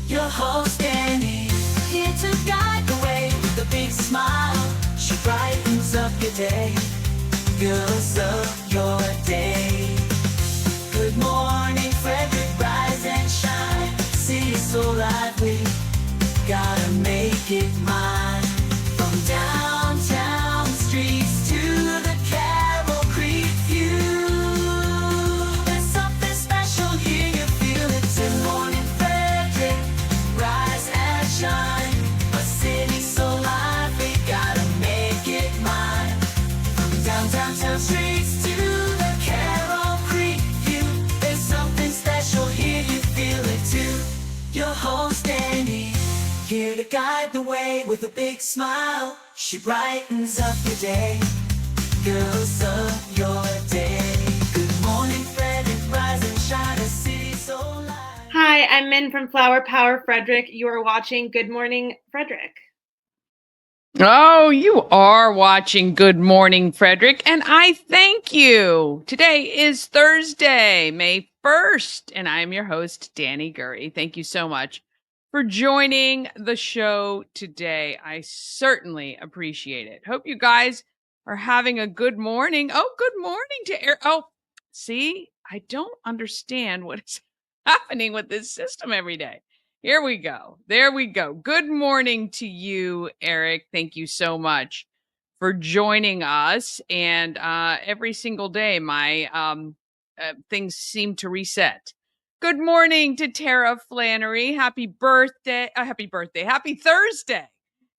Your host Danny, here to guide the way with a big smile. She brightens up your day, fills up your day. Good morning, Frederick, rise and shine. City so lively, gotta make it mine. From downtown streets to the Carroll Creek view, there's something special here, you feel it. Good morning, Frederick, rise and shine. A city so lively, gotta make it mine. From downtown streets to the Carroll Creek view, there's something special here, you feel it too. Your host Annie, here to guide the way with a big smile. She brightens up your day, fills up your day. Good morning, Frederick, rise and shine, a city so light. Hi, I'm Min from Flower Power Frederick. You are watching Good Morning Frederick. Oh, you are watching Good Morning Frederick, and I thank you. Today is Thursday, May 1st, and I'm your host, Danny Gurry. Thank you so much for joining the show today. I certainly appreciate it. Hope you guys are having a good morning. Oh, good morning to Eric. Oh, see, I don't understand what is happening with this system every day. Here we go. There we go. Good morning to you, Eric. Thank you so much for joining us. And every single day, my things seem to reset. Good morning to Tara Flannery. Happy birthday. Happy Thursday.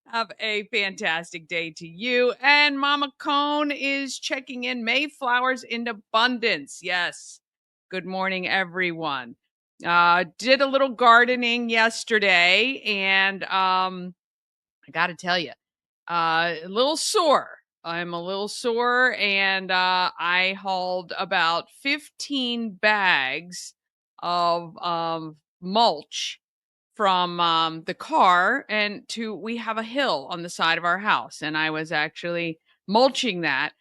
Have a fantastic day to you. And Mama Cone is checking in. Mayflowers in abundance. Yes. Good morning, everyone. Did a little gardening yesterday, and I got to tell you, a little sore. I'm a little sore, and I hauled about 15 bags of mulch from the car and we have a hill on the side of our house, and I was actually mulching that.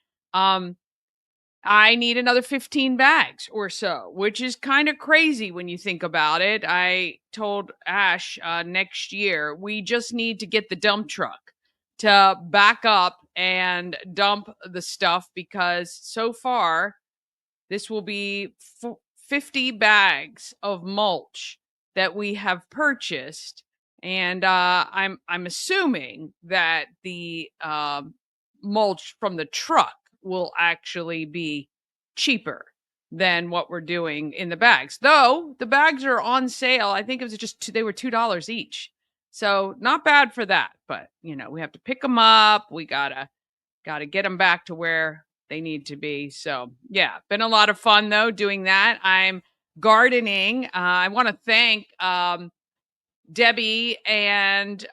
I need another 15 bags or so, which is kind of crazy when you think about it. I told Ash next year, we just need to get the dump truck to back up and dump the stuff, because so far this will be 50 bags of mulch that we have purchased. And I'm assuming that the mulch from the truck will actually be cheaper than what we're doing in the bags. Though the bags are on sale. I think it was just they were $2 each. So not bad for that, but we have to pick them up. We gotta get them back to where they need to be. So yeah, been a lot of fun though doing that. I'm gardening. I want to thank Debbie and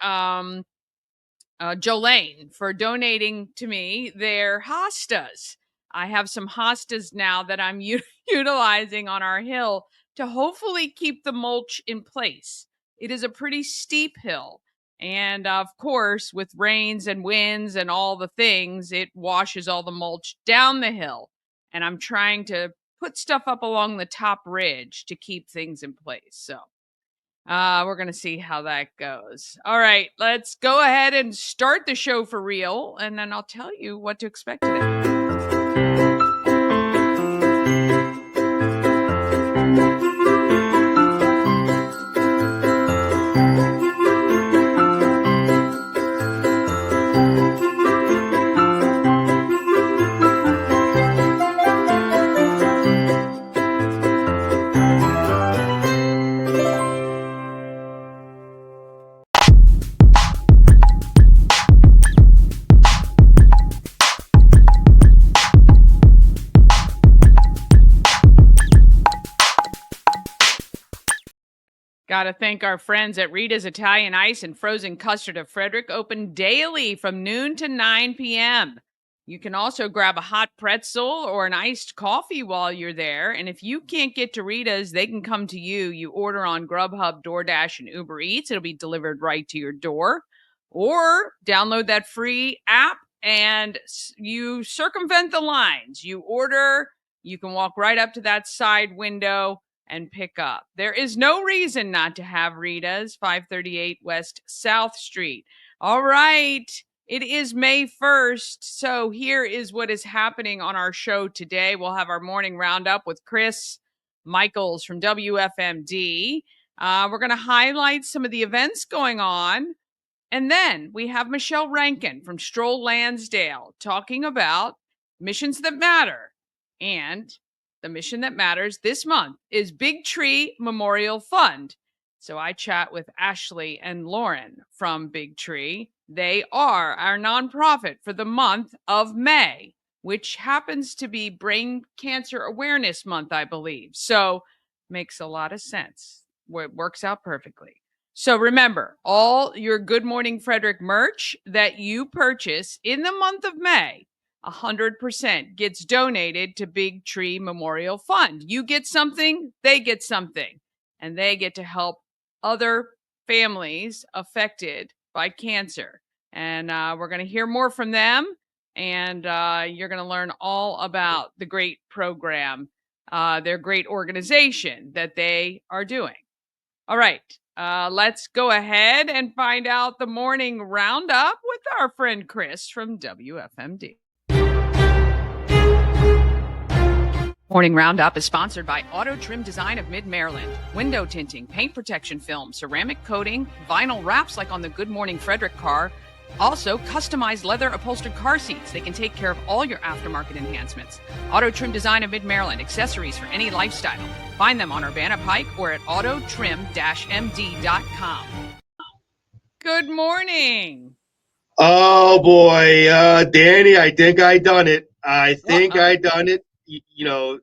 Jolene for donating to me their hostas. I have some hostas now that I'm utilizing on our hill to hopefully keep the mulch in place. It is a pretty steep hill. And of course, with rains and winds and all the things, it washes all the mulch down the hill. And I'm trying to put stuff up along the top ridge to keep things in place. So we're going to see how that goes. All right, let's go ahead and start the show for real, and then I'll tell you what to expect today. Got to thank our friends at Rita's Italian Ice and Frozen Custard of Frederick, open daily from noon to 9 p.m. You can also grab a hot pretzel or an iced coffee while you're there. And if you can't get to Rita's, they can come to you. You order on Grubhub, DoorDash, and Uber Eats. It'll be delivered right to your door. Or download that free app and you circumvent the lines. You order, you can walk right up to that side window, and pick up. There is no reason not to have Rita's, 538 West South Street. All right. It is May 1st. So here is what is happening on our show today. We'll have our morning roundup with Chris Michaels from WFMD. We're going to highlight some of the events going on. And then we have Michelle Rankin from Stroll Landsdale talking about missions that matter. And the mission that matters this month is Big Tree Memorial Fund. So I chat with Ashley and Lauren from Big Tree. They are our nonprofit for the month of May, which happens to be Brain Cancer Awareness Month, I believe. So makes a lot of sense. It works out perfectly. So remember, all your Good Morning Frederick merch that you purchase in the month of May, 100% gets donated to Big Tree Memorial Fund. You get something, they get something, and they get to help other families affected by cancer. And we're going to hear more from them, and you're going to learn all about the great program, their great organization that they are doing. All right. Let's go ahead and find out the morning roundup with our friend Chris from WFMD. Morning Roundup is sponsored by Auto Trim Design of Mid-Maryland. Window tinting, paint protection film, ceramic coating, vinyl wraps like on the Good Morning Frederick car. Also, customized leather upholstered car seats. They can take care of all your aftermarket enhancements. Auto Trim Design of Mid-Maryland, accessories for any lifestyle. Find them on Urbana Pike or at autotrim-md.com. Good morning. Oh boy, Danny, I think I done it.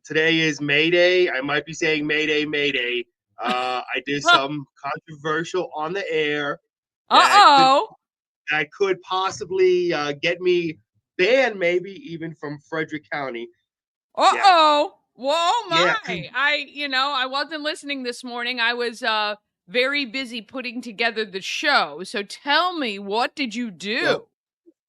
Today is May Day. I might be saying Mayday, Mayday. I did some controversial on the air that could possibly get me banned, maybe even from Frederick County. Whoa, my. Yeah. I wasn't listening this morning. I was very busy putting together the show. So tell me, what did you do? Well,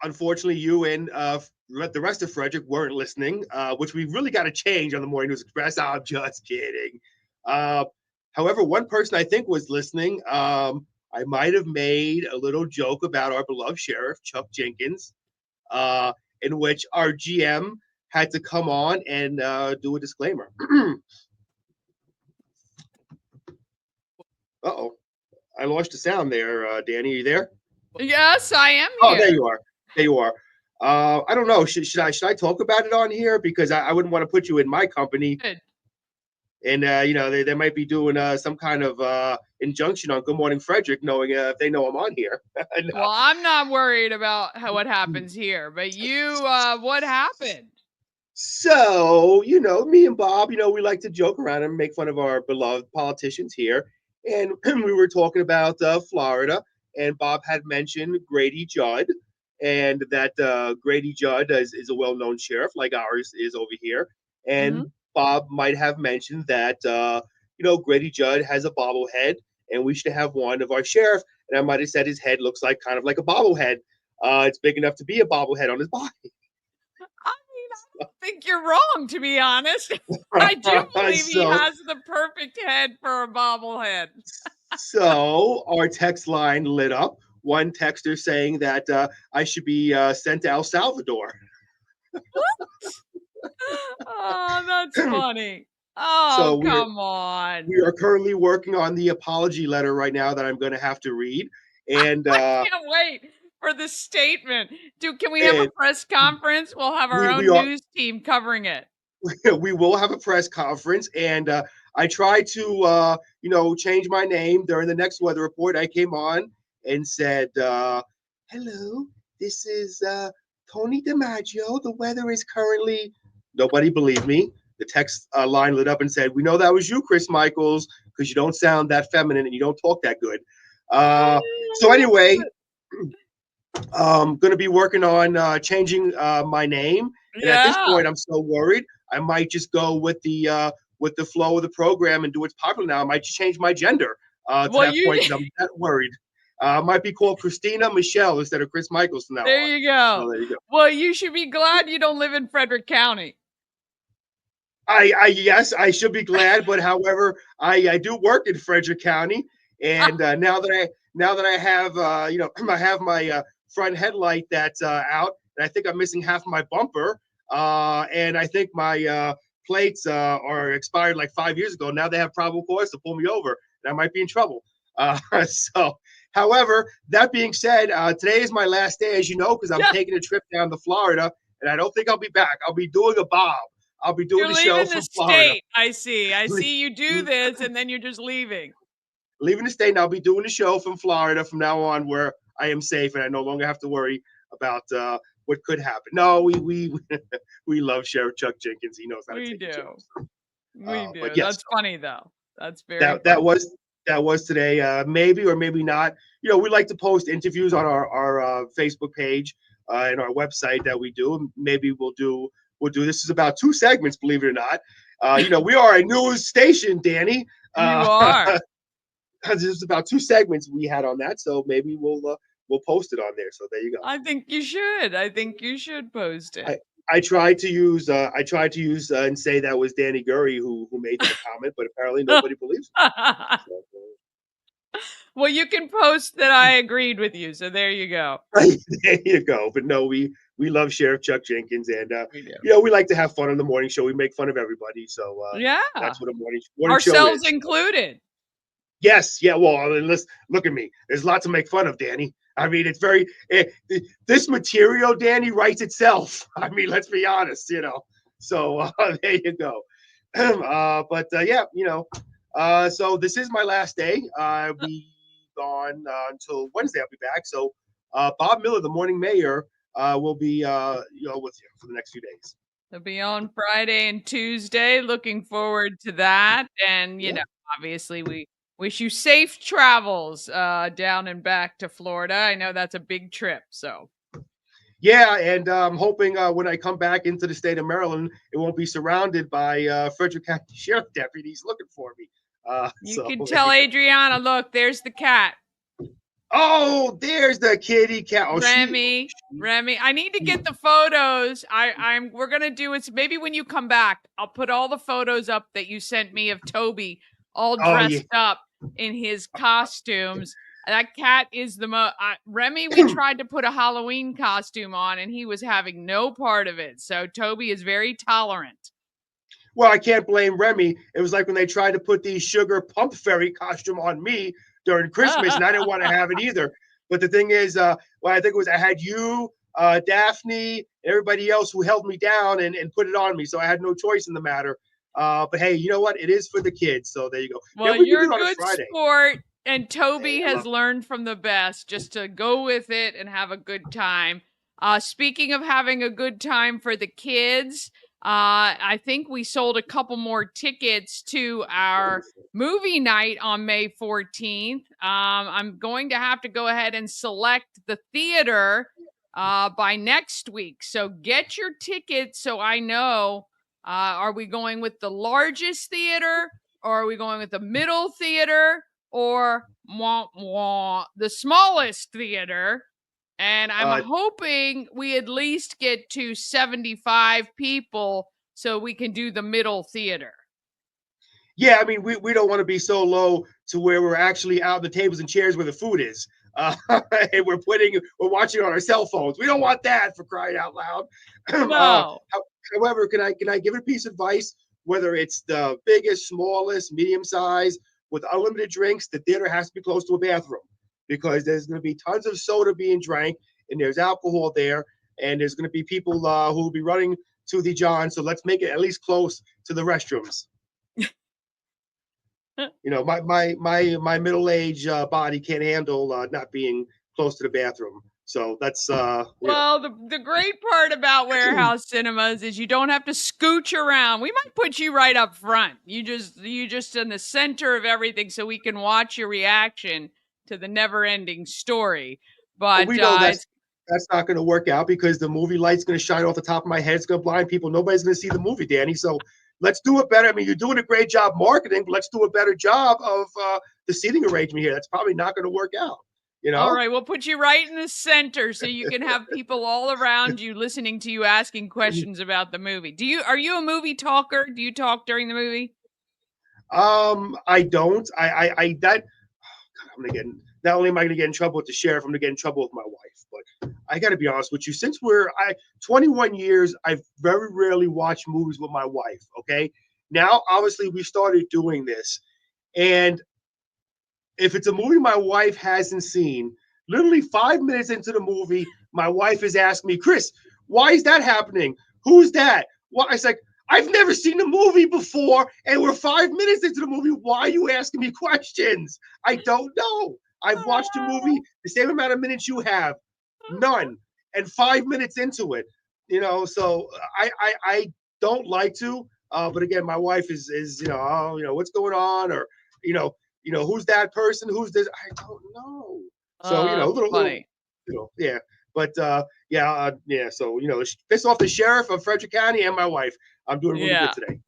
unfortunately, you and the rest of Frederick weren't listening, which we really got to change on the Morning News Express. I'm just kidding. However, one person I think was listening. I might have made a little joke about our beloved sheriff, Chuck Jenkins, in which our GM had to come on and do a disclaimer. Uh-oh. I lost the sound there, Danny. Are you there? Yes, I am here. Oh, there you are. There you are. I don't know. Should I talk about it on here? Because I wouldn't want to put you in my company. Good. And, they might be doing some kind of injunction on Good Morning Frederick, knowing if they know I'm on here. No. Well, I'm not worried about what happens here, but you, what happened? So, me and Bob, we like to joke around and make fun of our beloved politicians here. And we were talking about Florida, and Bob had mentioned Grady Judd, and that Grady Judd is a well-known sheriff like ours is over here. And Bob might have mentioned that, Grady Judd has a bobblehead, and we should have one of our sheriff. And I might have said his head looks like kind of like a bobblehead. It's big enough to be a bobblehead on his body. I don't think you're wrong, to be honest. I do believe he has the perfect head for a bobblehead. So our text line lit up. One texter saying that I should be sent to El Salvador. What? Oh, that's funny. Oh, so come on. We are currently working on the apology letter right now that I'm going to have to read. And I can't wait for the statement. Can we have a press conference? We'll have our own news team covering it. We will have a press conference, and I tried to, change my name during the next weather report. I came on and said, "Hello, this is Tony DiMaggio. The weather is currently." Nobody believed me. The text line lit up and said, "We know that was you, Chris Michaels, because you don't sound that feminine and you don't talk that good." So anyway. I'm going to be working on changing my name, and at this point, I'm so worried. I might just go with the flow of the program and do what's popular now. I might just change my gender to that point because I'm that worried. Might be called Christina Michelle instead of Chris Michaels from now on. There you go. So, there you go. Well, you should be glad you don't live in Frederick County. Yes, I should be glad, but however, I do work in Frederick County, and now that I have I have my front headlight that's out, and I think I'm missing half my bumper, and I think my plates are expired like 5 years ago. Now they have probable cause to pull me over, and I might be in trouble. So, however, that being said, today is my last day, as you know, because I'm Yeah, taking a trip down to Florida, and I don't think I'll be back. I'll be doing a bob. I'll be doing you're the show leaving the from Florida. state. I see. I see you do this, and then you're just leaving. Leaving the state, and I'll be doing the show from Florida from now on, where I am safe and I no longer have to worry about what could happen. No, we we love Sheriff Chuck Jenkins. He knows how to We take a joke. do. We But do. yes, That's funny though. That's very that that funny. was that was today. Maybe or maybe not. We like to post interviews on our Facebook page and our website that we do. Maybe we'll do. This is about 2 segments, believe it or not. We are a news station, Danny. You Uh, are. There's about 2 segments we had on that, so maybe we'll post it on there. So there you go. I think you should. I think you should post it. I I tried to use and say that was Danny Gurry who made that comment, but apparently nobody believes me. So, Well, you can post that I agreed with you. So there you go. there you go. But no, we love Sheriff Chuck Jenkins, and We do. we like to have fun on the morning show. We make fun of everybody, so Yeah. that's what a morning show Ourselves is. included. Yes, yeah. Well, I mean, let's look at me. There's a lot to make fun of, Danny. I mean, it's very this material, Danny, writes itself. I mean, let's be honest. So there you go. But yeah, so this is my last day. I'll be gone until Wednesday. I'll be back. So Bob Miller, the morning mayor, will be with you for the next few days. They'll be on Friday and Tuesday. Looking forward to that. And, Yeah. obviously we wish you safe travels down and back to Florida. I know that's a big trip. So Yeah, and I'm hoping when I come back into the state of Maryland, it won't be surrounded by Frederick County Sheriff deputies looking for me. you So, can tell Adriana, look, there's the cat. oh, there's the kitty cat. Oh, Remy, I need to get the photos. We're gonna do it. Maybe when you come back, I'll put all the photos up that you sent me of Toby all oh yeah. dressed up in his costumes. That cat is the most. Remy, we tried to put a Halloween costume on, and he was having no part of it. So Toby is very tolerant. Well, I can't blame Remy. It was like when they tried to put the sugar pump fairy costume on me during Christmas, and I didn't want to have it either. But the thing is, I think it was I had you, Daphne, everybody else who held me down and put it on me, so I had no choice in the matter. But hey, you know what? It is for the kids, so there you go. Well, Maybe we can you're do a it on a good Friday. sport, and Toby Hey, I has love learned from the best just to go with it and have a good time. Speaking of having a good time for the kids, I think we sold a couple more tickets to our wonderful. movie night on May 14th. I'm going to have to go ahead and select the theater by next week. So get your tickets so I know. Are we going with the largest theater? Or are we going with the middle theater or the smallest theater? And I'm Uh, hoping we at least get to 75 people so we can do the middle theater. Yeah, I mean, we don't want to be so low to where we're actually out on the tables and chairs where the food is. And we're watching on our cell phones. We don't want that, for crying out loud. No. However, can I give a piece of advice? Whether it's the biggest, smallest, medium size, with unlimited drinks, the theater has to be close to a bathroom because there's going to be tons of soda being drank and there's alcohol there, and there's going to be people who will be running to the John. So let's make it at least close to the restrooms. My middle age body can't handle not being close to the bathroom. So that's Well, the great part about warehouse cinemas is you don't have to scooch around. We might put you right up front. You just in the center of everything so we can watch your reaction to the never-ending story. But we know that's not going to work out because the movie light's going to shine off the top of my head. It's going to blind people. Nobody's going to see the movie, Danny. So let's do it better. I mean, you're doing a great job marketing, but let's do a better job of the seating arrangement here. That's probably not going to work out. You All know? right, we'll put you right in the center so you can have people all around you listening to you asking questions about the movie. Are you a movie talker? Do you talk during the movie? I don't. I that I'm gonna get. Not only am I gonna get in trouble with the sheriff, I'm gonna get in trouble with my wife. But I got to be honest with you. Since 21 years, I've very rarely watched movies with my wife. Okay. Now, obviously, we started doing this, and if it's a movie my wife hasn't seen, literally 5 minutes into the movie, my wife is asking me, Chris, why is that happening? Who's that? Why? It's like, I've never seen the movie before, and we're 5 minutes into the movie. Why are you asking me questions? I don't know. I've watched the movie the same amount of minutes you have, none, and 5 minutes into it. So I don't like to. But again, my wife is oh, what's going on, or you know who's that person? Who's this? I don't know. So, Oh, that's little, funny. yeah. But yeah. So, piss off the sheriff of Frederick County and my wife. I'm doing really good Yeah. today.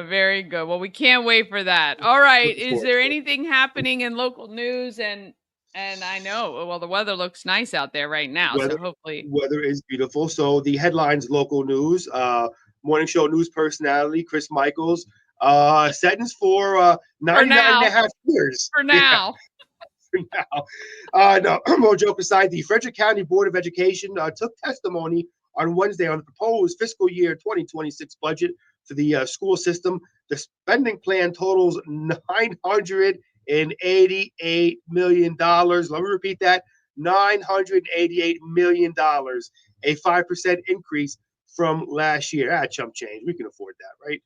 Very good. Well, we can't wait for that. All right. Looking Is forward there to it. anything happening in local news? And I know, well, the weather looks nice out there right now, Weather so hopefully weather is beautiful. So the headlines, local news, morning show news personality Chris Michaels, sentenced for for 99 and a now, half years. for Yeah, now. for now. No, more joke aside, the Frederick County Board of Education took testimony on Wednesday on the proposed fiscal year 2026 budget for the school system. The spending plan totals $988 million. Let me repeat that, $988 million, a 5% increase from last year. Chump change. We can afford that, right?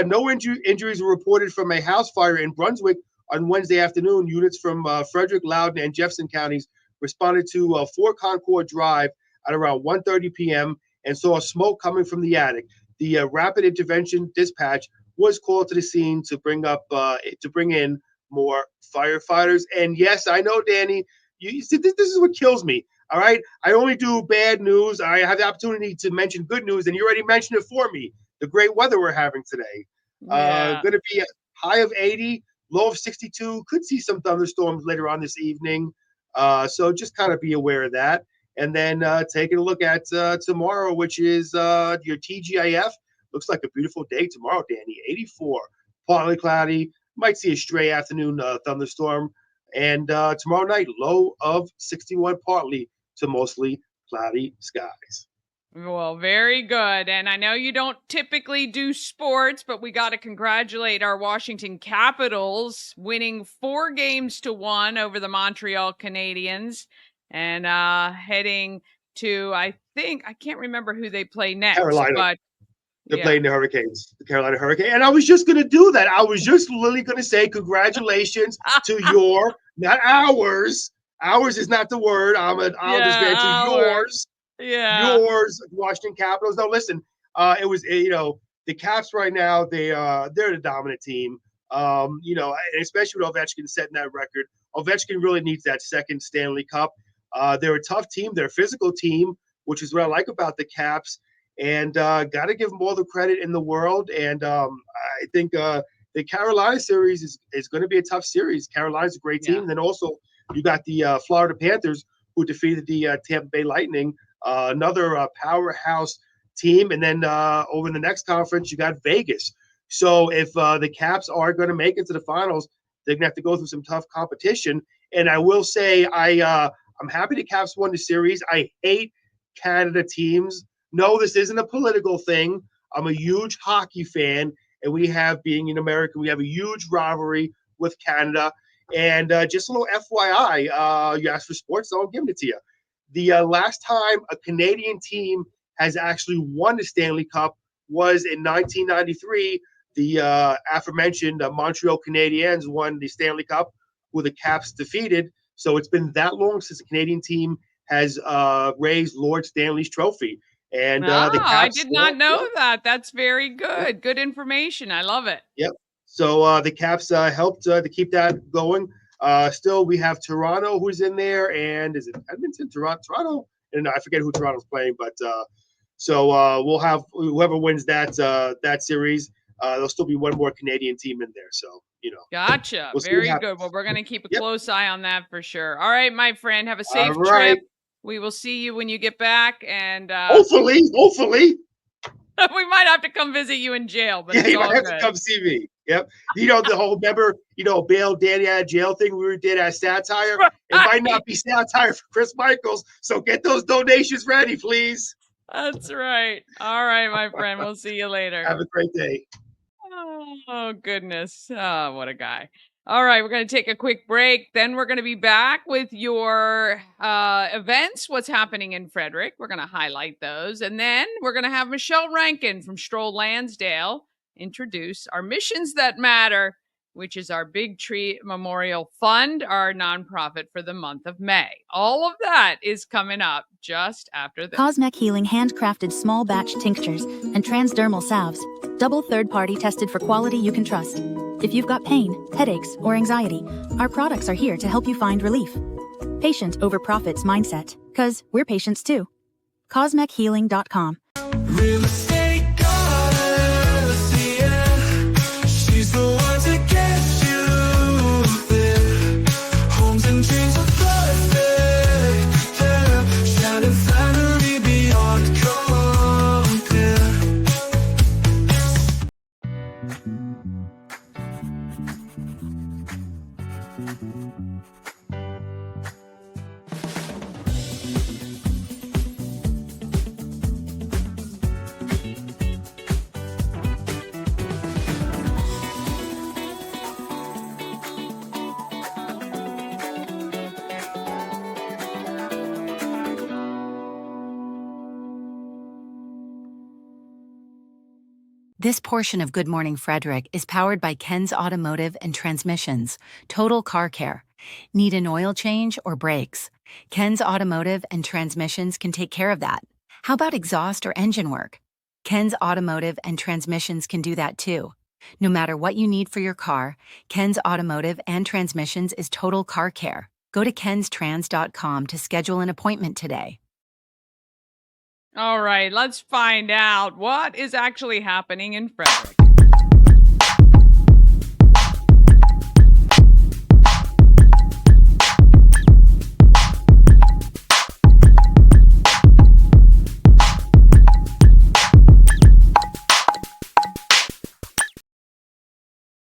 No injuries were reported from a house fire in Brunswick on Wednesday afternoon. Units from Frederick, Loudoun, and Jefferson counties responded to 4 Concord Drive at around 1:30 p.m. and saw smoke coming from the attic. The rapid intervention dispatch was called to the scene to bring in more firefighters. And yes, I know, Danny. You see, this is what kills me. All right, I only do bad news. I have the opportunity to mention good news, and you already mentioned it for me. The great weather we're having today. Yeah. Going to be a high of 80, low of 62. Could see some thunderstorms later on this evening. So just kind of be aware of that. And then taking a look at tomorrow, which is your TGIF. Looks like a beautiful day tomorrow, Danny. 84, partly cloudy. Might see a stray afternoon thunderstorm. And tomorrow night, low of 61, partly to mostly cloudy skies. Well, very good. And I know you don't typically do sports, but we got to congratulate our Washington Capitals winning 4-1 over the Montreal Canadiens and heading to, I can't remember who they play next, Carolina. but They're yeah. playing the Hurricanes, the Carolina Hurricane. And I was just going to do that. I was just literally going to say congratulations to your, not ours. Ours is not the word. I'm an Islanders fan. To Yeah, our, yours, yeah. Washington Capitals. No, listen, it was, the Caps right now, they're the dominant team. Especially with Ovechkin setting that record. Ovechkin really needs that second Stanley Cup. They're a tough team. They're a physical team, which is what I like about the Caps. And got to give them all the credit in the world. And I think the Carolina series is going to be a tough series. Carolina's a great team. Yeah. And then also you got the Florida Panthers, who defeated the Tampa Bay Lightning, another powerhouse team. And then over in the next conference, you got Vegas. So if the Caps are going to make it to the finals, they're going to have to go through some tough competition. And I will say I'm happy the Caps won the series. I hate Canada teams. No, this isn't a political thing. I'm a huge hockey fan, and being in America, we have a huge rivalry with Canada. And just a little FYI, you asked for sports, so I'm giving it to you. The last time a Canadian team has actually won the Stanley Cup was in 1993. The aforementioned Montreal Canadiens won the Stanley Cup, who the Caps defeated. So it's been that long since a Canadian team has raised Lord Stanley's trophy. And the I Caps, did not know yep, that. That's very yep, good. Good information. I love it. yep. So the Caps helped to keep that going. Still, we have Toronto who's in there, and is it Edmonton, Toronto? And I forget who Toronto's playing, but so we'll have whoever wins that series. there'll still be one more Canadian team in there. So, Gotcha. we'll see what Very good. Well, happens. we're going to keep a Yep. close eye on that for sure. All right, my friend, have a All safe right. trip. We will see you when you get back, and Hopefully. we might have to come visit you in jail, but Yeah, it's you might all have to good. come see me. Yep. The whole remember, bail Danny out of jail thing we did as satire. It might Right. not be satire for Chris Michaels. So get those donations ready, please. That's right. All right, my friend. We'll see you later. Have a great day. Oh, goodness. Oh, what a guy. All right, we're going to take a quick break. Then we're going to be back with your events, what's happening in Frederick. We're going to highlight those. And then we're going to have Michelle Rankin from Stroll Landsdale introduce our Missions That Matter, which is our Big Tree Memorial Fund, our nonprofit for the month of May. All of that is coming up just after this. Cosmec Healing handcrafted small batch tinctures and transdermal salves, double third-party tested for quality you can trust. If you've got pain, headaches, or anxiety, our products are here to help you find relief. Patient over profits mindset, 'cause we're patients too. CosmecHealing.com. Real estate goddess, yeah. She's the one to get you there. Homes and dreams are perfect, yeah. Shannon Flannery beyond compare. This portion of Good Morning Frederick is powered by Ken's Automotive and Transmissions, Total Car Care. Need an oil change or brakes? Ken's Automotive and Transmissions can take care of that. How about exhaust or engine work? Ken's Automotive and Transmissions can do that too. No matter what you need for your car, Ken's Automotive and Transmissions is Total Car Care. Go to kenstrans.com to schedule an appointment today. All right, let's find out what is actually happening in Frederick.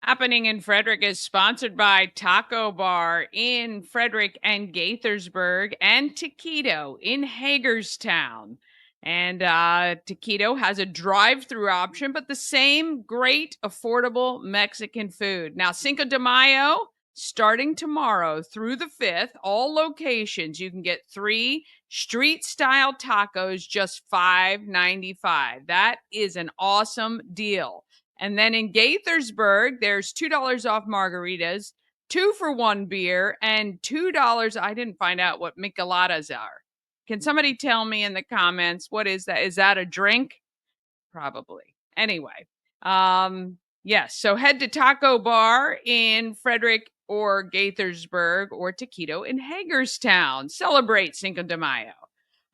Happening in Frederick is sponsored by Taco Bar in Frederick and Gaithersburg and Taquito in Hagerstown. And Taquito has a drive-through option, but the same great, affordable Mexican food. Now, Cinco de Mayo, starting tomorrow through the 5th, all locations, you can get 3 street-style tacos, just $5.95. That is an awesome deal. And then in Gaithersburg, there's $2 off margaritas, 2 for 1 beer, and $2. I didn't find out what micheladas are. Can somebody tell me in the comments what is that? Is that a drink? Probably. Anyway, yes. So head to Taco Bar in Frederick or Gaithersburg or Taquito in Hagerstown. Celebrate Cinco de Mayo.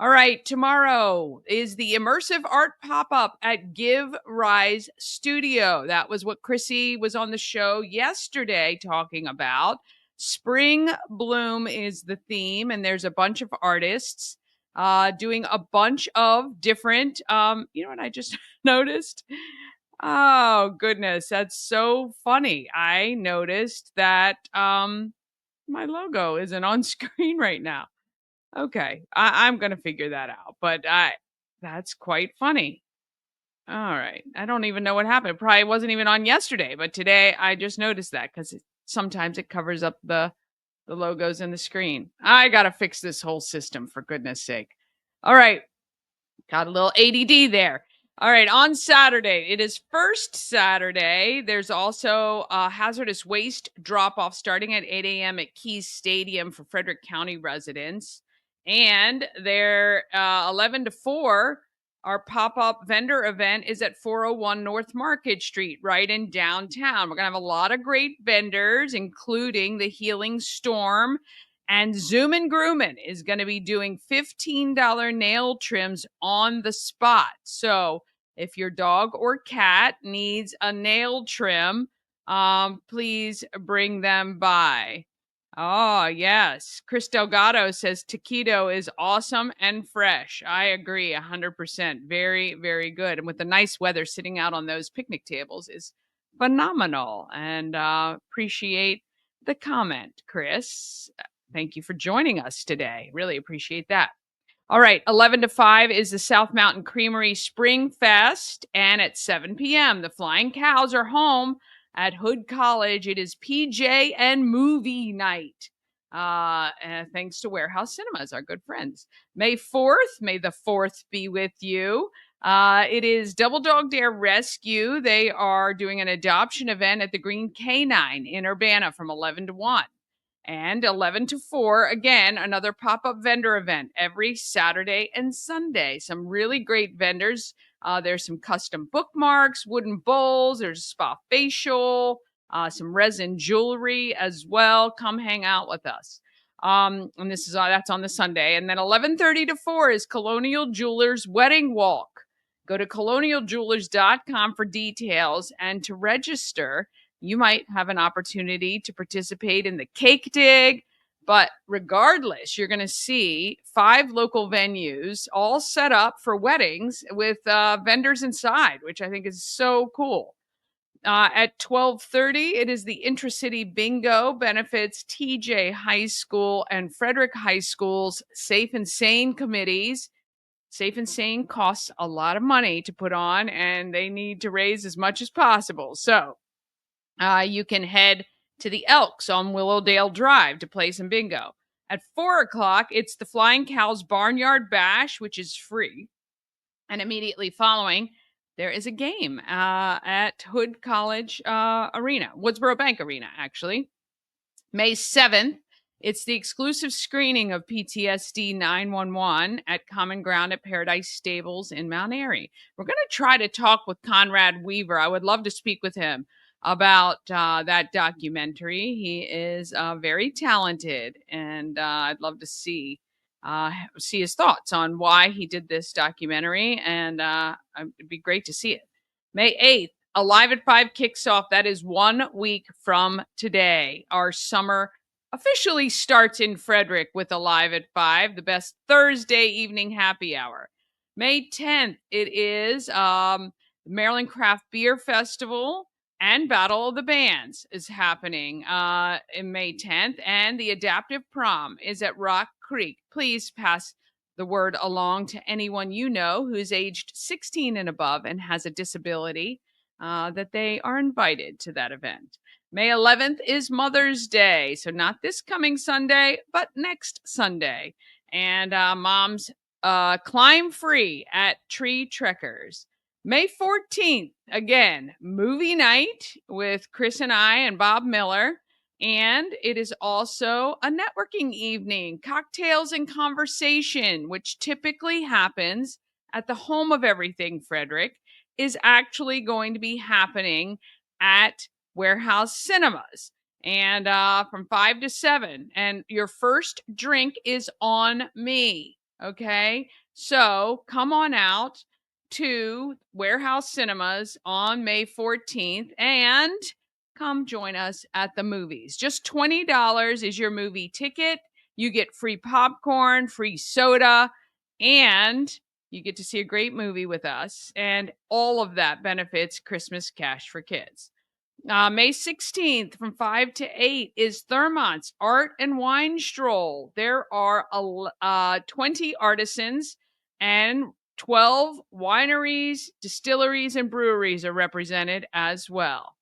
All right, tomorrow is the immersive art pop-up at Give Rise Studio. That was what Chrissy was on the show yesterday talking about. Spring Bloom is the theme, and there's a bunch of artists doing a bunch of different, you know what I just noticed? Oh, goodness, that's so funny. I noticed that my logo isn't on screen right now. Okay, I'm gonna figure that out, but that's quite funny. All right, I don't even know what happened. It probably wasn't even on yesterday, but today I just noticed that because sometimes it covers up the logos in the screen. I gotta fix this whole system for goodness sake. All right, got a little ADD there. All right, on Saturday, it is first Saturday. There's also a hazardous waste drop off starting at 8 a.m. at Keys Stadium for Frederick County residents. And their 11 to 4, our pop up vendor event is at 401 North Market Street, right in downtown. We're going to have a lot of great vendors, including the Healing Storm. And Zoom and Groomin is going to be doing $15 nail trims on the spot. So If your dog or cat needs a nail trim, please bring them by. Oh, yes. Chris Delgado says taquito is awesome and fresh. I agree 100%. Very, very good. And with the nice weather, sitting out on those picnic tables is phenomenal. And appreciate the comment, Chris. Thank you for joining us today. Really appreciate that. All right, 11 to 5 is the South Mountain Creamery Spring Fest. And at 7 p.m., the Flying Cows are home at Hood College. It is PJ and movie night. And thanks to Warehouse Cinemas, our good friends. May 4th, may the 4th be with you. It is Double Dog Dare Rescue. They are doing an adoption event at the Green Canine in Urbana from 11 to 1. And 11 to 4, again, another pop-up vendor event every Saturday and Sunday. Some really great vendors. There's some custom bookmarks, wooden bowls, there's a spa facial, some resin jewelry as well. Come hang out with us. And this is that's on the Sunday. And then 11:30 to 4 is Colonial Jewelers Wedding Walk. Go to colonialjewelers.com for details and to register. You might have an opportunity to participate in the cake dig. But regardless, you're going to see 5 local venues all set up for weddings with vendors inside, which I think is so cool. At 12:30, it is the Intracity Bingo, benefits TJ High School and Frederick High School's Safe and Sane committees. Safe and Sane costs a lot of money to put on, and they need to raise as much as possible. So you can head to the Elks on Willowdale Drive to play some bingo. At 4 o'clock, it's the Flying Cows Barnyard Bash, which is free. And immediately following, there is a game at Hood College Arena, Woodsboro Bank Arena, actually. May 7th, it's the exclusive screening of PTSD 911 at Common Ground at Paradise Stables in Mount Airy. We're going to try to talk with Conrad Weaver. I would love to speak with him about that documentary. He is very talented, and I'd love to see his thoughts on why he did this documentary, and it'd be great to see it. May 8th, Alive at 5 kicks off. That is 1 week from today. Our summer officially starts in Frederick with Alive at 5, the best Thursday evening happy hour. May 10th, it is Maryland Craft Beer Festival and Battle of the Bands is happening in May 10th. And the Adaptive Prom is at Rock Creek. Please pass the word along to anyone you know who's aged 16 and above and has a disability that they are invited to that event. May 11th is Mother's Day. So not this coming Sunday, but next Sunday. And moms climb free at Tree Trekkers. May 14th, again, movie night with Chris and I and Bob Miller. And it is also a networking evening, cocktails and conversation, which typically happens at the home of everything, Frederick, is actually going to be happening at Warehouse Cinemas. And from 5 to 7. And your first drink is on me. Okay. So come on out to Warehouse Cinemas on May 14th and come join us at the movies. Just $20 is your movie ticket. You get free popcorn, free soda, and you get to see a great movie with us. And all of that benefits Christmas Cash for Kids. May 16th from 5 to 8 is Thermont's Art and Wine Stroll. There are 20 artisans and 12 wineries, distilleries, and breweries are represented as well.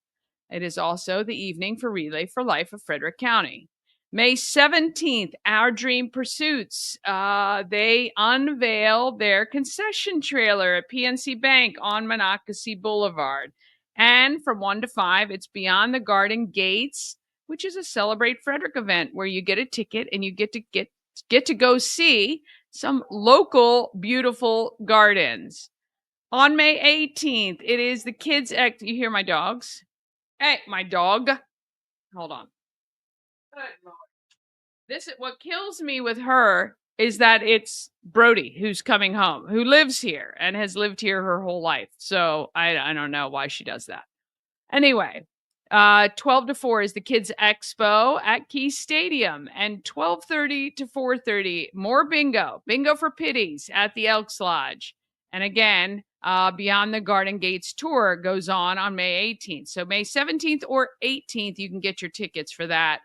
It is also the evening for Relay for Life of Frederick County. May 17th, Our Dream Pursuits. They unveil their concession trailer at PNC Bank on Monocacy Boulevard. And from 1 to 5, it's Beyond the Garden Gates, which is a Celebrate Frederick event where you get a ticket and you get to go see some local beautiful gardens. On May 18th, it is the Kids Act. You hear my dogs? Hey, my dog. Hold on. Good Lord. This is what kills me with her is that it's Brody who's coming home, who lives here and has lived here her whole life. So I don't know why she does that. Anyway, 12 to 4 is the Kids Expo at Key Stadium, and 12:30 to 4:30, more bingo for pitties at the Elks Lodge. And again, Beyond the Garden Gates tour goes on May 18th. So May 17th or 18th, you can get your tickets for that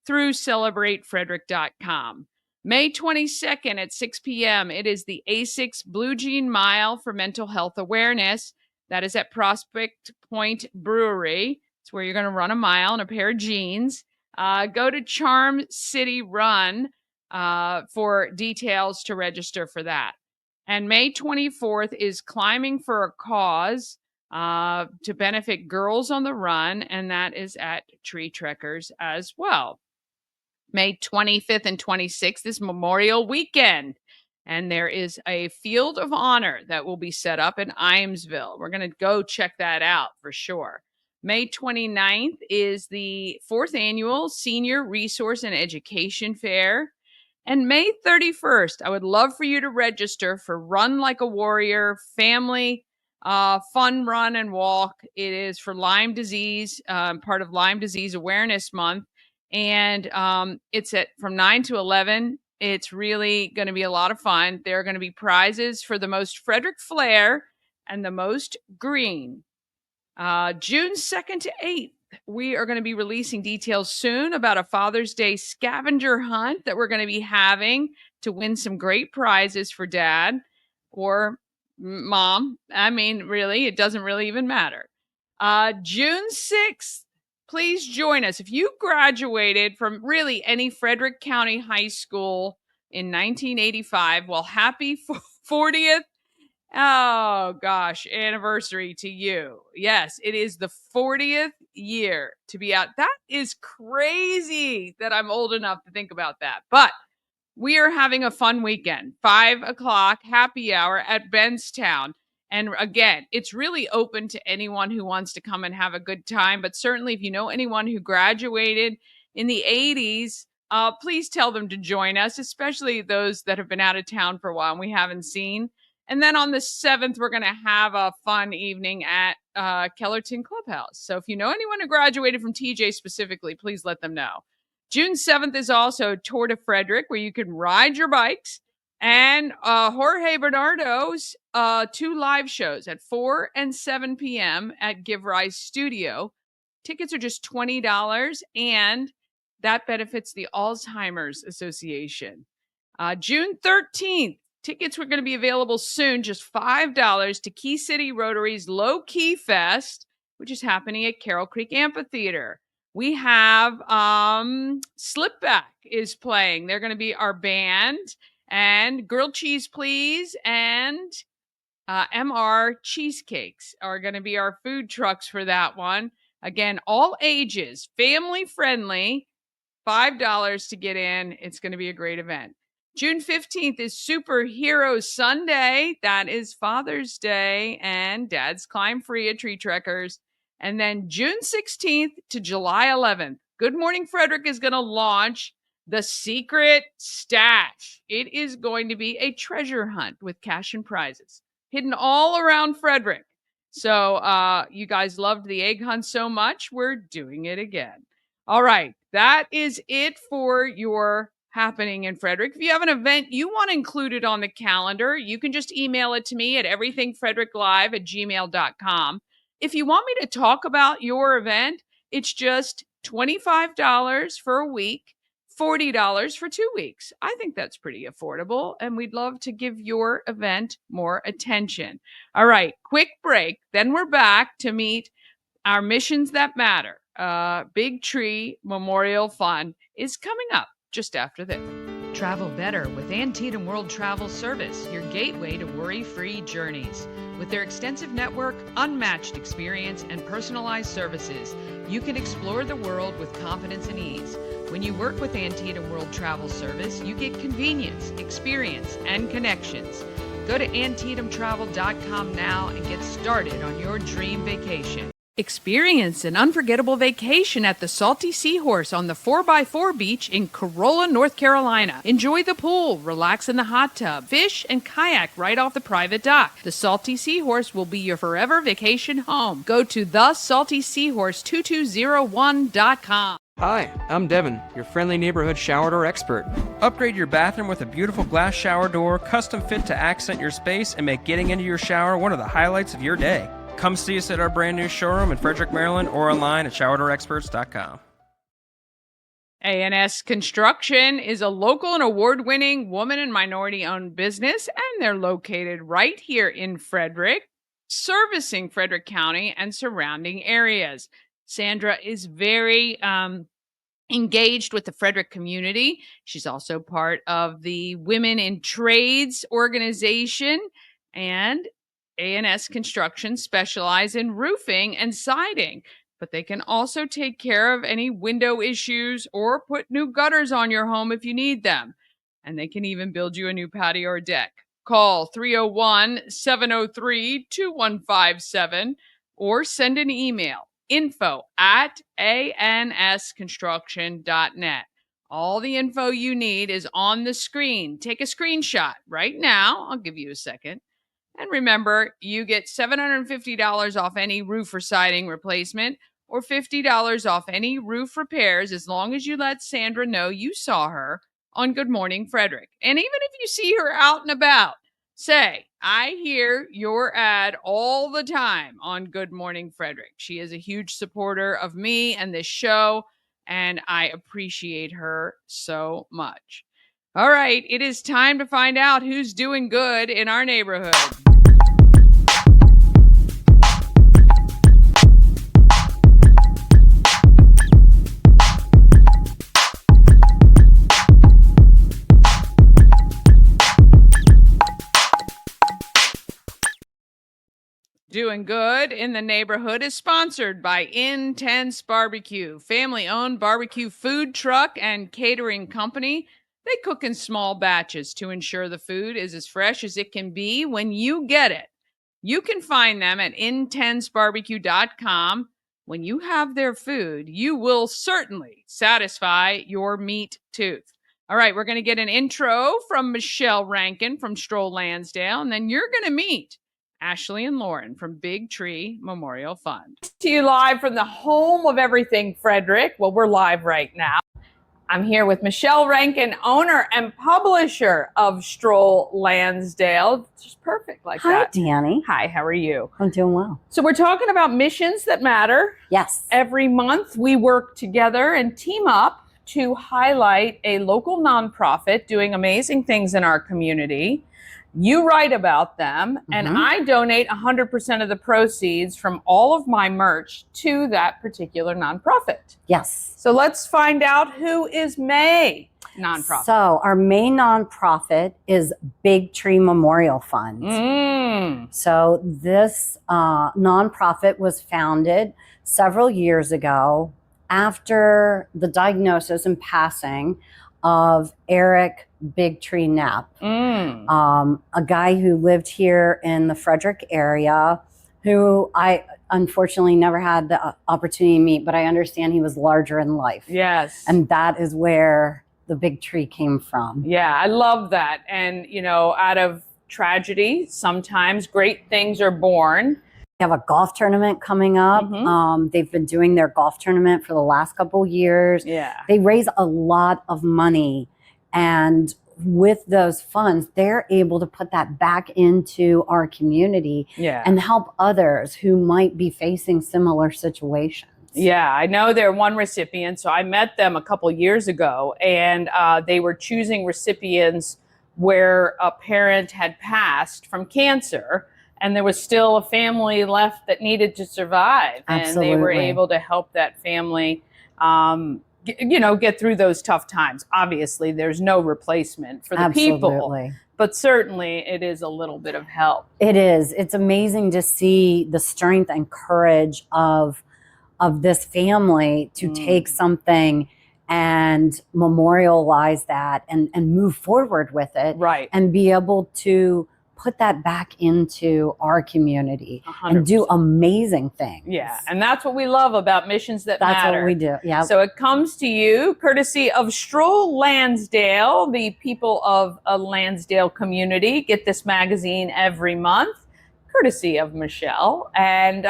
through celebratefrederick.com. May 22nd at 6 p.m., it is the ASICS Blue Jean Mile for Mental Health Awareness. That is at Prospect Point Brewery. It's where you're going to run a mile in a pair of jeans. Go to Charm City Run for details to register for that. And May 24th is Climbing for a Cause to benefit girls on the run, and that is at Tree Trekkers as well. May 25th and 26th is Memorial Weekend. And there is a field of honor that will be set up in Imesville. We're going to go check that out for sure. May 29th is the 4th annual Senior Resource and Education Fair. And May 31st, I would love for you to register for Run Like a Warrior Family Fun Run and Walk. It is for Lyme disease, part of Lyme Disease Awareness Month. And it's from 9 to 11. It's really going to be a lot of fun. There are going to be prizes for the most Frederick flair and the most green. June 2nd to 8th, we are going to be releasing details soon about a Father's Day scavenger hunt that we're going to be having to win some great prizes for Dad or Mom. I mean, really, it doesn't really even matter. June 6th, please join us. If you graduated from really any Frederick County high school in 1985, well, happy 40th. Oh, gosh, anniversary to you. Yes, it is the 40th year to be out. That is crazy that I'm old enough to think about that. But we are having a fun weekend. 5 o'clock happy hour at Benstown. And again, it's really open to anyone who wants to come and have a good time. But certainly, if you know anyone who graduated in the 80s, please tell them to join us, especially those that have been out of town for a while and we haven't seen. And then on the 7th, we're going to have a fun evening at Kellerton Clubhouse. So if you know anyone who graduated from TJ specifically, please let them know. June 7th is also Tour de Frederick, where you can ride your bikes. And Jorge Bernardo's 2 live shows at 4 and 7 p.m. at Give Rise Studio. Tickets are just $20, and that benefits the Alzheimer's Association. June 13th, tickets were going to be available soon, just $5 to Key City Rotary's Low Key Fest, which is happening at Carroll Creek Amphitheater. We have Slipback is playing. They're going to be our band. And Grilled Cheese Please and MR Cheesecakes are going to be our food trucks for that one. Again, all ages, family friendly, $5 to get in. It's going to be a great event. June 15th is Superhero Sunday. That is Father's Day and Dad's Climb Free at Tree Trekkers. And then June 16th to July 11th, Good Morning Frederick is going to launch the Secret Stash. It is going to be a treasure hunt with cash and prizes hidden all around Frederick. So you guys loved the egg hunt so much, we're doing it again. All right, that is it for your happening in Frederick. If you have an event you want included on the calendar, you can just email it to me at everythingfredericklive@gmail.com. If you want me to talk about your event, it's just $25 for a week, $40 for 2 weeks. I think that's pretty affordable, and we'd love to give your event more attention. All right, quick break. Then we're back to meet our missions that matter. Big Tree Memorial Fund is coming up just after this. Travel better with Antietam World Travel Service, your gateway to worry-free journeys. With their extensive network, unmatched experience, and personalized services, you can explore the world with confidence and ease. When you work with Antietam World Travel Service, you get convenience, experience, and connections. Go to AntietamTravel.com now and get started on your dream vacation. Experience an unforgettable vacation at the Salty Seahorse on the 4x4 beach in Corolla, North Carolina. Enjoy the pool, relax in the hot tub, fish, and kayak right off the private dock. The Salty Seahorse will be your forever vacation home. Go to thesaltyseahorse2201.com. Hi, I'm Devin, your friendly neighborhood shower door expert. Upgrade your bathroom with a beautiful glass shower door, custom fit to accent your space and make getting into your shower one of the highlights of your day. Come see us at our brand new showroom in Frederick, Maryland, or online at showerdoorexperts.com. A&S Construction is a local and award-winning woman and minority-owned business, and they're located right here in Frederick, servicing Frederick County and surrounding areas. Sandra is very engaged with the Frederick community. She's also part of the Women in Trades organization, and A&S Construction specialize in roofing and siding, but they can also take care of any window issues or put new gutters on your home if you need them. And they can even build you a new patio or deck. Call 301-703-2157 or send an email, info@ansconstruction.net. All the info you need is on the screen. Take a screenshot right now. I'll give you a second. And remember, you get $750 off any roof or siding replacement or $50 off any roof repairs as long as you let Sandra know you saw her on Good Morning Frederick. And even if you see her out and about, say, I hear your ad all the time on Good Morning Frederick. She is a huge supporter of me and this show, and I appreciate her so much. All right, it is time to find out who's doing good in our neighborhood. Doing Good in the Neighborhood is sponsored by Intense Barbecue, family-owned barbecue food truck and catering company. They cook in small batches to ensure the food is as fresh as it can be when you get it. You can find them at intensebarbecue.com. When you have their food, you will certainly satisfy your meat tooth. All right, we're going to get an intro from Michelle Rankin from Stroll Landsdale, and then you're going to meet Ashley and Lauren from Big Tree Memorial Fund. To you live from the home of everything Frederick. Well, we're live right now. I'm here with Michelle Rankin, owner and publisher of Stroll Landsdale. Just perfect like that. Hi, Danny. Hi, how are you? I'm doing well. So we're talking about missions that matter. Yes. Every month we work together and team up to highlight a local nonprofit doing amazing things in our community. You write about them, and I donate 100% of the proceeds from all of my merch to that particular nonprofit. Yes. So let's find out who is May nonprofit. So our main nonprofit is Big Tree Memorial Fund. So this nonprofit was founded several years ago after the diagnosis and passing of Eric Big Tree Knapp, a guy who lived here in the Frederick area, who I unfortunately never had the opportunity to meet, but I understand he was larger in life. Yes. And that is where the big tree came from. Yeah, I love that. And, you know, out of tragedy, sometimes great things are born. They have a golf tournament coming up. They've been doing their golf tournament for the last couple years. Yeah. They raise a lot of money, and with those funds, they're able to put that back into our community and help others who might be facing similar situations. Yeah, I know they're one recipient. So I met them a couple years ago, and they were choosing recipients where a parent had passed from cancer, and there was still a family left that needed to survive. Absolutely. And they were able to help that family, get through those tough times. Obviously, there's no replacement for the people, but certainly it is a little bit of help. It is. It's amazing to see the strength and courage of this family to take something and memorialize that and move forward with it. Right. And be able to put that back into our community 100%. and do amazing things. Yeah, and that's what we love about Missions That That's Matter. what we do. Yeah. So it comes to you courtesy of Stroll Landsdale. The people of a Lansdale community get this magazine every month, courtesy of Michelle. And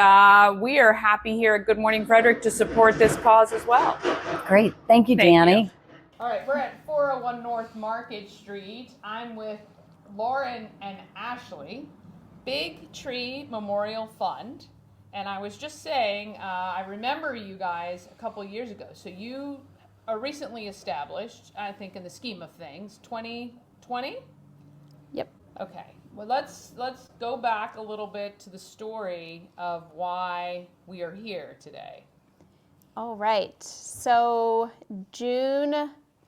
we are happy here at Good Morning Frederick to support this cause as well. Great. Thank you, Thank Danny. you. All right, we're at 401 North Market Street. I'm with Lauren and Ashley, Big Tree Memorial Fund. And I was just saying, I remember you guys a couple years ago. So you are recently established, I think, in the scheme of things, 2020? Yep. Okay. Well, let's go back a little bit to the story of why we are here today. All right. So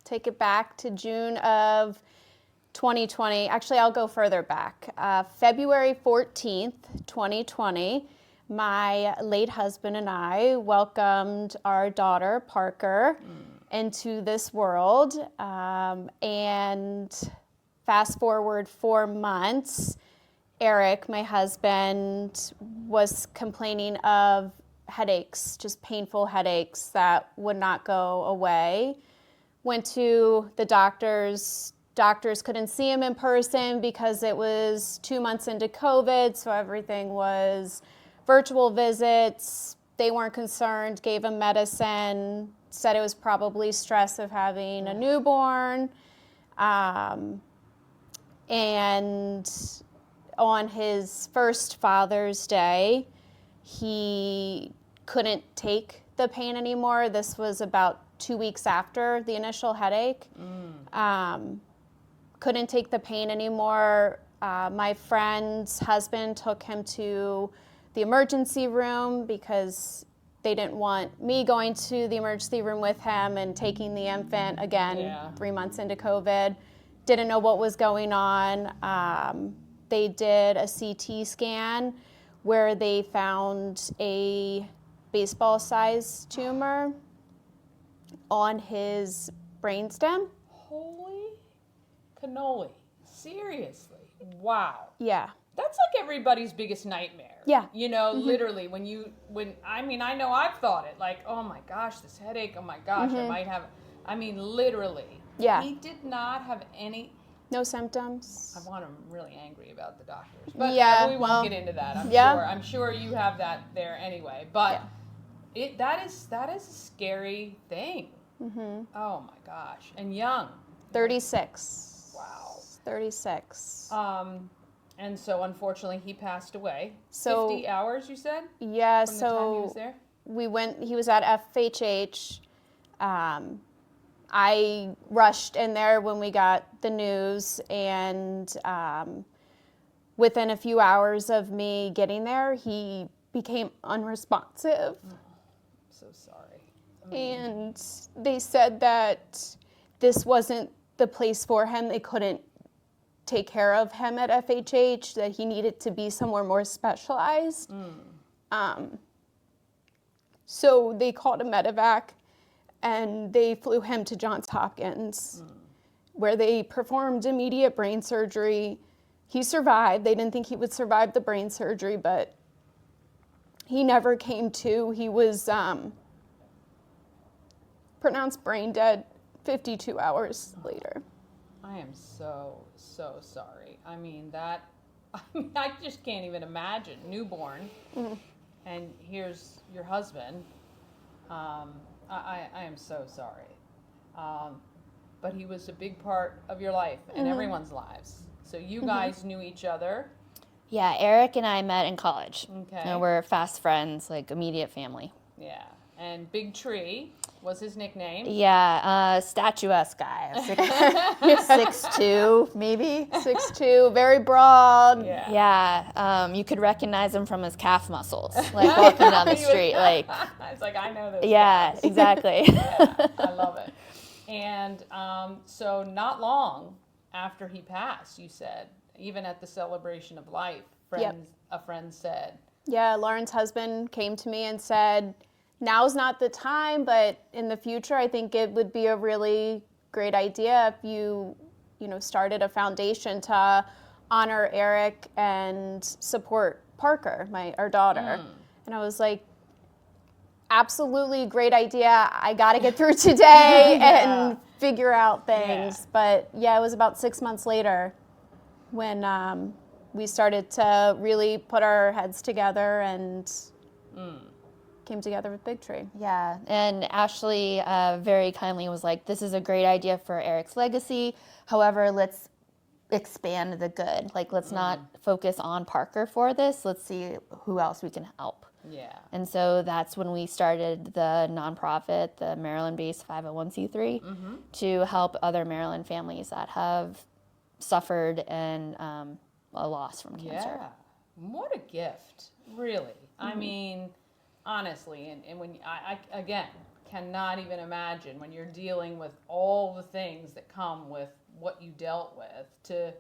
take it back to June of 2020. Actually, I'll go further back. February 14th, 2020, my late husband and I welcomed our daughter, Parker, into this world. And fast forward 4 months, Eric, my husband, was complaining of headaches, just painful headaches that would not go away. Went to the doctors. Doctors couldn't see him in person because it was 2 months into COVID, so everything was virtual visits. They weren't concerned, gave him medicine, said it was probably stress of having a newborn. And on his first Father's Day, he couldn't take the pain anymore. This was about 2 weeks after the initial headache. Couldn't take the pain anymore. My friend's husband took him to the emergency room because they didn't want me going to the emergency room with him and taking the infant again 3 months into COVID. Didn't know what was going on. They did a CT scan where they found a baseball-sized tumor on his brainstem. Holy cannoli. Seriously. Wow. Yeah. That's like everybody's biggest nightmare. Yeah. You know, literally, I know I've thought it, like, oh my gosh, this headache, oh my gosh, I might have, literally. Yeah. He did not have any. No symptoms. I want him really angry about the doctors. But Yeah, we won't get into that, I'm sure you have that there anyway. But that is a scary thing. Oh my gosh. And young. 36. Wow. 36. And so unfortunately he passed away. So 50 hours, you said? Yeah, From the time he was there? He was at FHH. I rushed in there when we got the news, and within a few hours of me getting there, he became unresponsive. So sorry. And they said that this wasn't the place for him. They couldn't take care of him at FHH, that he needed to be somewhere more specialized. So they called a medevac, and they flew him to Johns Hopkins, where they performed immediate brain surgery. He survived. They didn't think he would survive the brain surgery, but he never came to. He was pronounced brain dead 52 hours later. I am so sorry. I just can't even imagine. Newborn, and here's your husband. I am so sorry. But he was a big part of your life and everyone's lives. So you guys knew each other. Yeah, Eric and I met in college. Okay. And we're fast friends, like immediate family. Yeah. And Big Tree was his nickname. Yeah, statuesque guy. 6'2", maybe. 6'2", very broad. Yeah, you could recognize him from his calf muscles, like walking down the street. Like, it's like, I know this. Yeah, guys. exactly. Yeah, I love it. And so not long after he passed, you said, even at the celebration of life, a friend said. Yeah, Lauren's husband came to me and said, now's not the time, but in the future, I think it would be a really great idea if you started a foundation to honor Eric and support Parker, our daughter. And I was like, absolutely great idea. I got to get through today and figure out things. Yeah. But yeah, it was about 6 months later when we started to really put our heads together and came together with Big Tree. Yeah, and Ashley very kindly was like, this is a great idea for Eric's legacy. However, let's expand the good. Like, let's not focus on Parker for this. Let's see who else we can help. Yeah. And so that's when we started the nonprofit, the Maryland-based 501c3, to help other Maryland families that have suffered and a loss from cancer. Yeah. What a gift, really. I mean, honestly, and when I again cannot even imagine when you're dealing with all the things that come with what you dealt with, to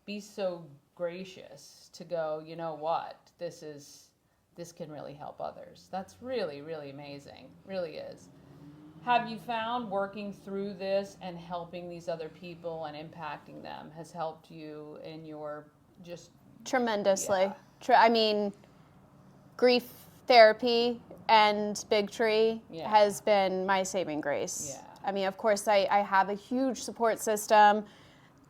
be so gracious to go, you know what, this can really help others. That's really, really amazing. Really is. Have you found working through this and helping these other people and impacting them has helped you in your just Tremendously. I mean, grief therapy and Big Tree has been my saving grace. Yeah. I mean, of course, I have a huge support system.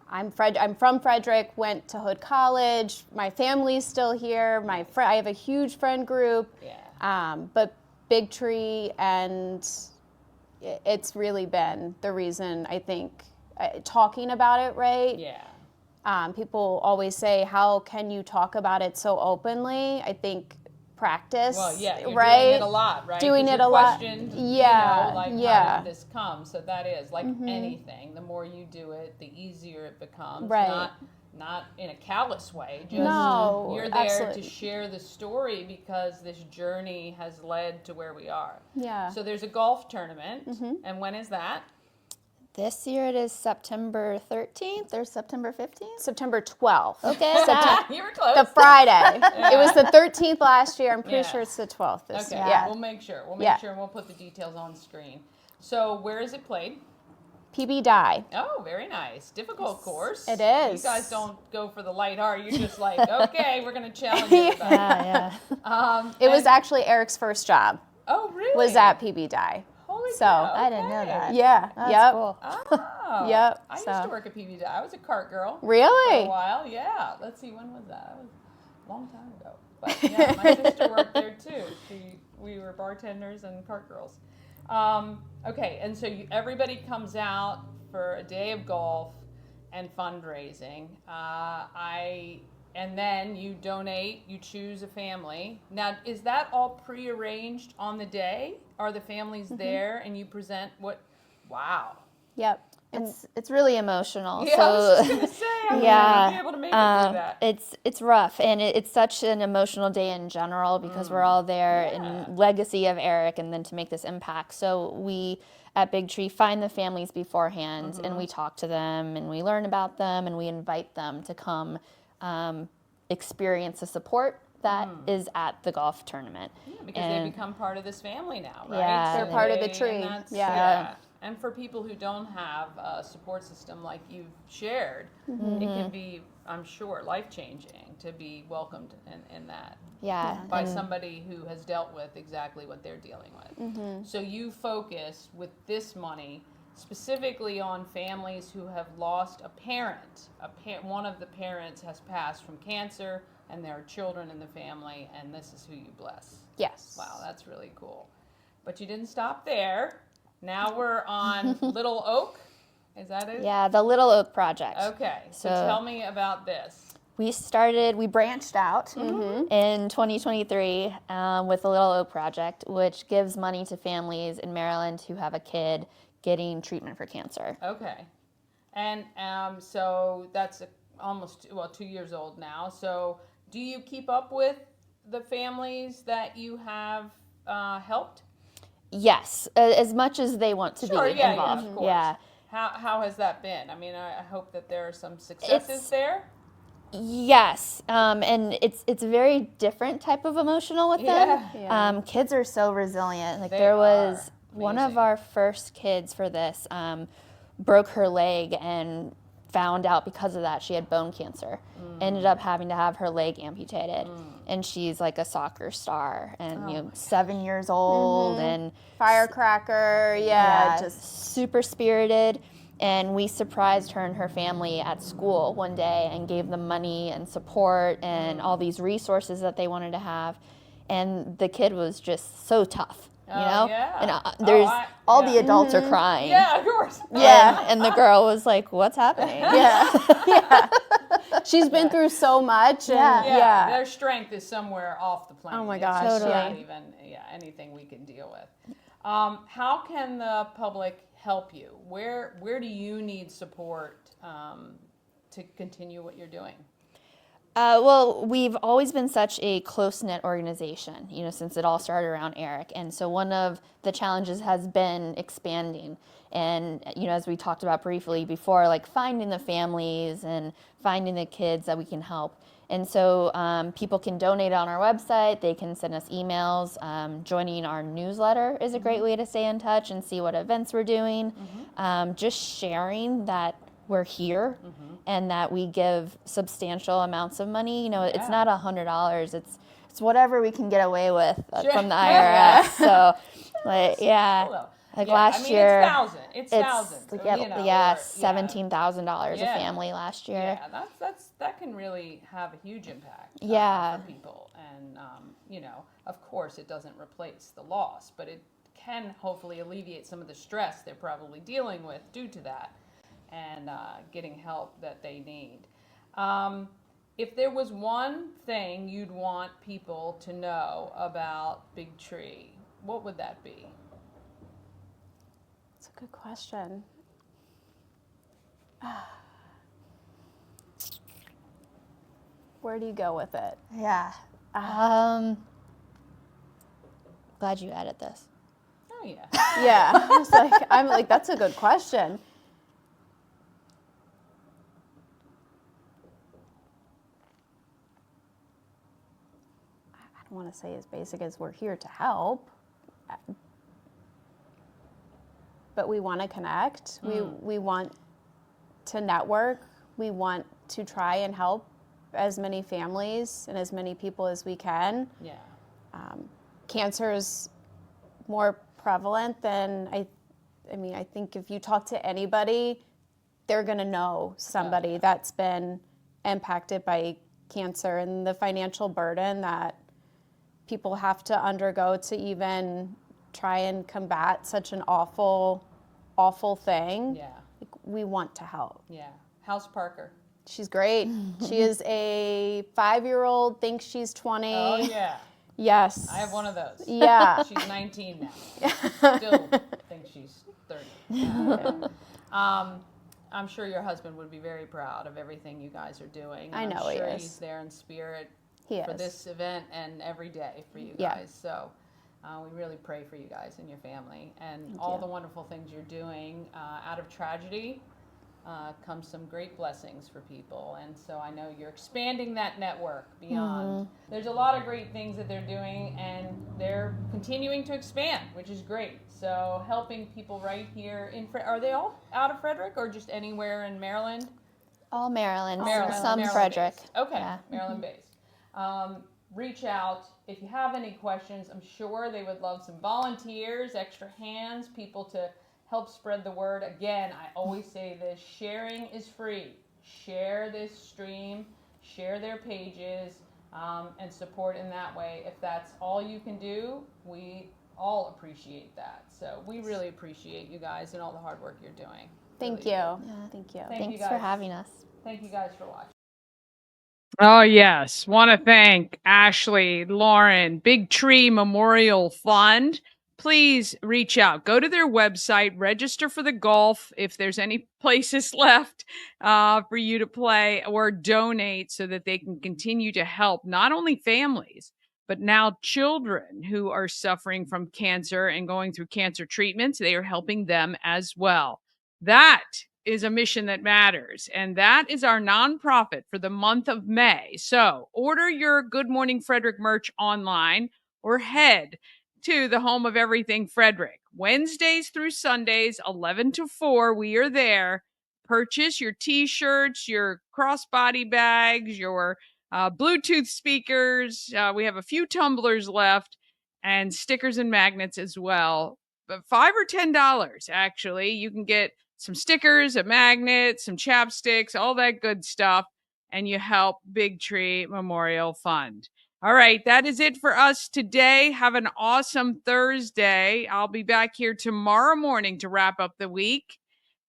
I'm from Frederick, went to Hood College. My family's still here. I have a huge friend group. Yeah. But Big Tree, and it's really been the reason, I think, talking about it, right? Yeah. People always say, how can you talk about it so openly? I think practice, Well, yeah, you're right? doing it a lot, right? Doing 'Cause it you a lot. questioned, Yeah, you know, like, yeah. how did this come? So that is, like anything, the more you do it, the easier it becomes. Right. Not in a callous way, just No, you're there absolutely. to share the story because this journey has led to where we are. Yeah. So there's a golf tournament, and when is that? This year it is September 13th or September 15th? September 12th. Okay. You were close. The Friday. It was the 13th last year. I'm pretty Yeah. sure it's the 12th this Okay, year. Yeah. we'll make sure. We'll make Yeah. sure, and we'll put the details on screen. So where is it played? PB Die. Oh, very nice. Difficult course. It is. You guys don't go for the light heart. You're just like, okay, we're going to challenge everybody. Yeah. It was actually Eric's first job. Oh, really? Was at PB Die. Holy So, cow, I didn't know okay. that. Yeah. That's yep. cool. Oh. Yep, I used so. to work at PBD. I was a cart girl. For Really? a while, yeah. Let's see, when was that? That was a long time ago. But yeah, my sister worked there too. We were bartenders and cart girls. Okay, and so everybody comes out for a day of golf and fundraising. And then you donate, you choose a family. Now, is that all prearranged on the day? Are the families there and you present what? Wow. Yep. It's really emotional. Yeah, so I was just gonna say, I wouldn't yeah, be able to make it through that. it's rough, and it's such an emotional day in general because we're all there in legacy of Eric, and then to make this impact. So we at Big Tree find the families beforehand, and we talk to them, and we learn about them, and we invite them to come experience the support that is at the golf tournament. Yeah, because they become part of this family now, right? Yeah. They're part of the And tree. that's- Yeah. And for people who don't have a support system like you've shared, it can be, I'm sure, life-changing to be welcomed in that Yeah, by and somebody who has dealt with exactly what they're dealing with. So you focus with this money specifically on families who have lost a parent. One of the parents has passed from cancer, and there are children in the family, and this is who you bless. Yes. Wow, that's really cool. But you didn't stop there. Now we're on Little Oak. Is that it? yeah, the Little Oak Project. Okay, so So- tell me about this. We branched out in 2023 with the Little Oak Project, which gives money to families in Maryland who have a kid getting treatment for cancer. Okay. And so that's almost, 2 years old now. So do you keep up with the families that you have helped? Yes, as much as they want to Sure, be yeah, involved. of course. Yeah. How has that been? I mean, I hope that there are some successes It's- there. Yes, and it's a very different type of emotional with them. Yeah. Kids are so resilient. Like They there was are. one Amazing. of our first kids for this broke her leg, and found out because of that she had bone cancer. Ended up having to have her leg amputated. And she's like a soccer star and 7 years old and Firecracker, just super spirited. And we surprised her and her family at school one day and gave them money and support and all these resources that they wanted to have. And the kid was just so tough, you know? Yeah. And there's all the adults are crying. Yeah, of course. And the girl was like, "What's happening?" She's been through so much. And, Their strength is somewhere off the plane. Oh my It's gosh, just Totally. not even anything we can deal with. How can the public help you? Where do you need support to continue what you're doing? Well, we've always been such a close-knit organization, since it all started around Eric. And so one of the challenges has been expanding. And, as we talked about briefly before, like finding the families and finding the kids that we can help. And so people can donate on our website. They can send us emails. Joining our newsletter is a great way to stay in touch and see what events we're doing. Just sharing that we're here and that we give substantial amounts of money. It's not $100. It's whatever we can get away with from the IRS. So, like, last year, it's thousands. $17,000 a family last year. Yeah, that can really have a huge impact for people. And of course, it doesn't replace the loss, but it can hopefully alleviate some of the stress they're probably dealing with due to that, and getting help that they need. If there was one thing you'd want people to know about Big Tree, what would that be? That's a good question. Where do you go with it? Yeah. Glad you added this. Oh yeah. Yeah, I'm like, that's a good question. I don't want to say as basic as we're here to help, but we want to connect. We want to network. We want to try and help as many families and as many people as we can. Yeah. Cancer is more prevalent than I think if you talk to anybody, they're going to know somebody that's been impacted by cancer, and the financial burden that people have to undergo to even try and combat such an awful thing. Yeah. We want to help. Yeah. How's Parker? She's great. She is a 5-year-old, thinks she's 20. Oh yeah. Yes. I have one of those. Yeah. She's 19 now. Still thinks she's 30. I'm sure your husband would be very proud of everything you guys are doing. I know I'm he sure is. he's there in spirit He for is. this event and every day for you Yeah. guys. So we really pray for you guys and your family and all the wonderful things you're doing. Out of tragedy comes some great blessings for people. And so I know you're expanding that network beyond. There's a lot of great things that they're doing, and they're continuing to expand, which is great. So helping people right here in are they all out of Frederick or just anywhere in Maryland? All Maryland, some Maryland Frederick. based. Okay, Yeah. Maryland based. Reach out if you have any questions. I'm sure they would love some volunteers, extra hands, people to help spread the word. Again, I always say this, sharing is free. Share this stream, share their pages, and support in that way. If that's all you can do, we all appreciate that. So we really appreciate you guys and all the hard work you're doing. Thank Really you. do. Thank you. Thank you Thanks for guys. having us. Thank you guys for watching. Oh, yes. Want to thank Ashley, Lauren, Big Tree Memorial Fund. Please reach out. Go to their website, register for the golf if there's any places left for you to play, or donate so that they can continue to help not only families, but now children who are suffering from cancer and going through cancer treatments. They are helping them as well. That is a mission that matters. And that is our nonprofit for the month of May. So order your Good Morning Frederick merch online or head to the home of everything Frederick. Wednesdays through Sundays, 11 to 4, we are there. purchase your t-shirts, your crossbody bags, your Bluetooth speakers. We have a few tumblers left and stickers and magnets as well. But $5 or $10, actually. You can get some stickers, a magnet, some chapsticks, all that good stuff, and you help Big Tree Memorial Fund. All right, that is it for us today. Have an awesome Thursday. I'll be back here tomorrow morning to wrap up the week,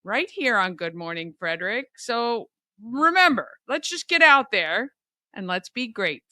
right here on Good Morning Frederick. So remember, let's just get out there and let's be great.